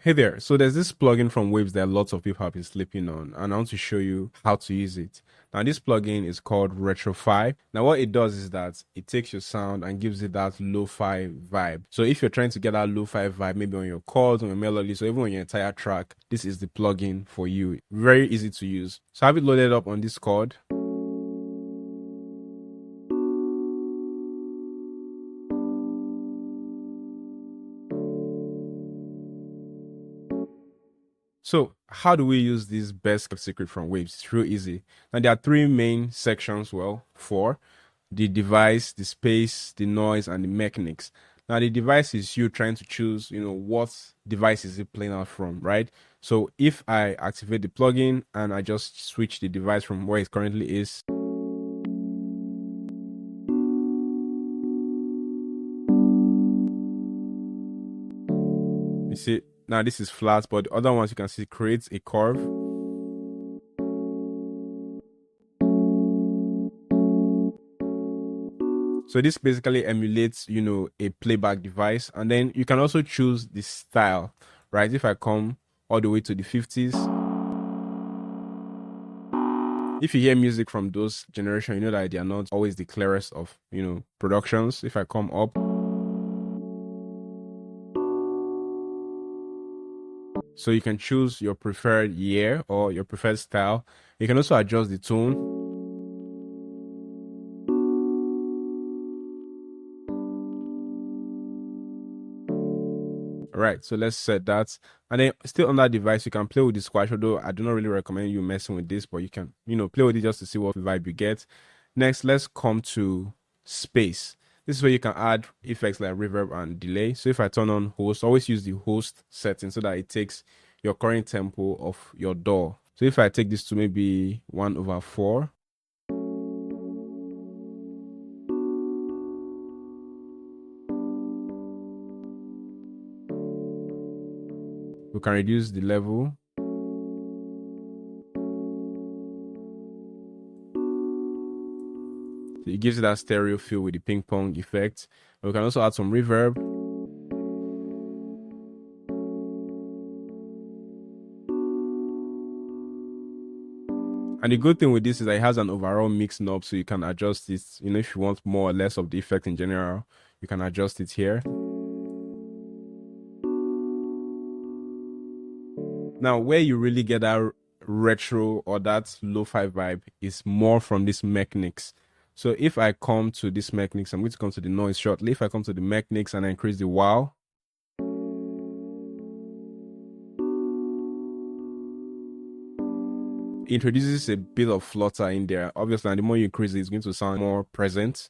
Hey there, so there's this plugin from Waves that lots of people have been sleeping on, and I want to show you how to use it. Now, this plugin is called LOFI. Now, what it does is that it takes your sound and gives it that lo-fi vibe. So if you're trying to get that lo-fi vibe, maybe on your chords, on your melodies, or even on your entire track, this is the plugin for you. Very easy to use. So I have it loaded up on Discord. So how do we use this best kept secret from Waves? It's real easy. Now there are three main sections, four: the device, the space, the noise, and the mechanics. Now the device is you trying to choose, what device is it playing out from, right? So if I activate the plugin and I just switch the device from where it currently is, you see, now this is flat, but the other ones you can see creates a curve. So this basically emulates, a playback device. And then you can also choose the style, right? If I come all the way to the 50s, if you hear music from those generations, you know that they are not always the clearest of, productions. If I come up, so you can choose your preferred year or your preferred style. You can also adjust the tone. All right, so let's set that. And then still on that device, you can play with the squash, although I do not really recommend you messing with this, but you can, play with it just to see what vibe you get. Next, let's come to space. This is where you can add effects like reverb and delay. So if I turn on host, always use the host setting so that it takes your current tempo of your DAW. So if I take this to maybe 1/4, we can reduce the level. So it gives it that stereo feel with the ping pong effect. We can also add some reverb. And the good thing with this is that it has an overall mix knob, so you can adjust it. If you want more or less of the effect in general, you can adjust it here. Now, where you really get that retro or that lo-fi vibe is more from this mechanics. So if I come to this mechanics, I'm going to come to the noise shortly. If I come to the mechanics and I increase the wow, it introduces a bit of flutter in there. Obviously, and the more you increase it, it's going to sound more present.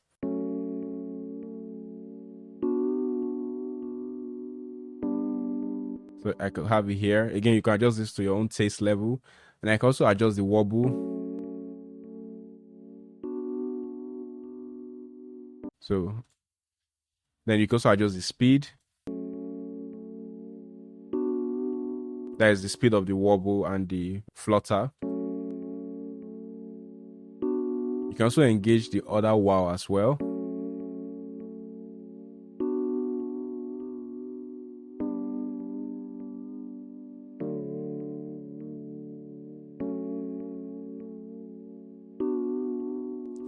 So I could have it here. Again, you can adjust this to your own taste level. And I can also adjust the wobble. So then you can also adjust the speed. That is the speed of the wobble and the flutter. You can also engage the other wow as well.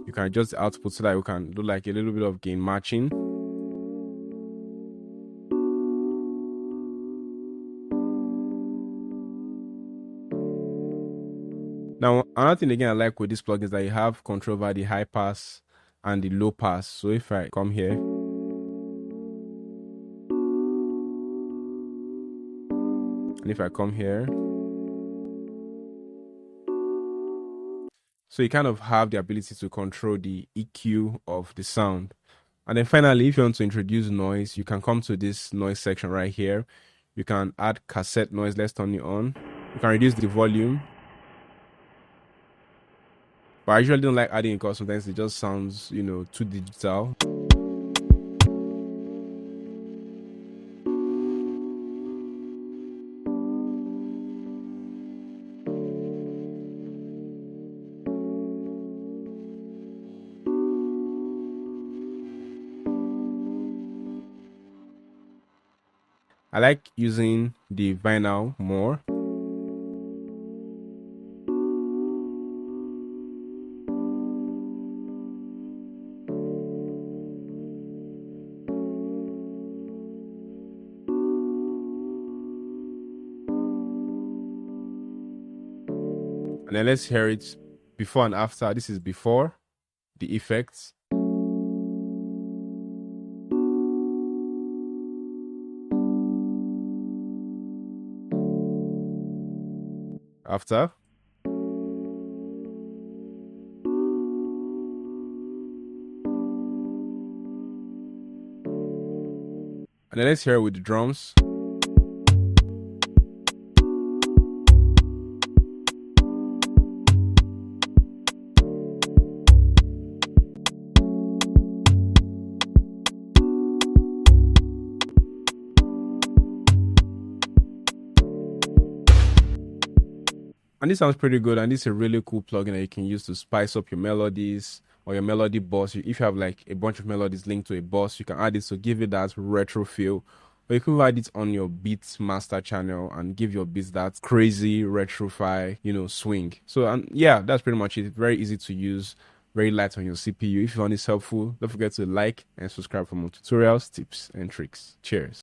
You can adjust the output so that you can do like a little bit of gain matching. Now, another thing again I like with this plugin is that you have control over the high pass and the low pass. So if I come here, and if I come here, so you kind of have the ability to control the EQ of the sound. And then finally, if you want to introduce noise, you can come to this noise section right here. You can add cassette noise. Let's turn it on. You can reduce the volume. But I usually don't like adding it because sometimes it just sounds, too digital. I like using the vinyl more. And then let's hear it before and after. This is before the effects. After. And then let's hear it with the drums. And this sounds pretty good, and this is a really cool plugin that you can use to spice up your melodies or your melody bus. If you have like a bunch of melodies linked to a bus, you can add this to give it that retro feel. Or you can add it on your beats master channel and give your beats that crazy retro-fi, swing. So yeah, that's pretty much it. Very easy to use, very light on your CPU. If you found this helpful, don't forget to like and subscribe for more tutorials, tips, and tricks. Cheers.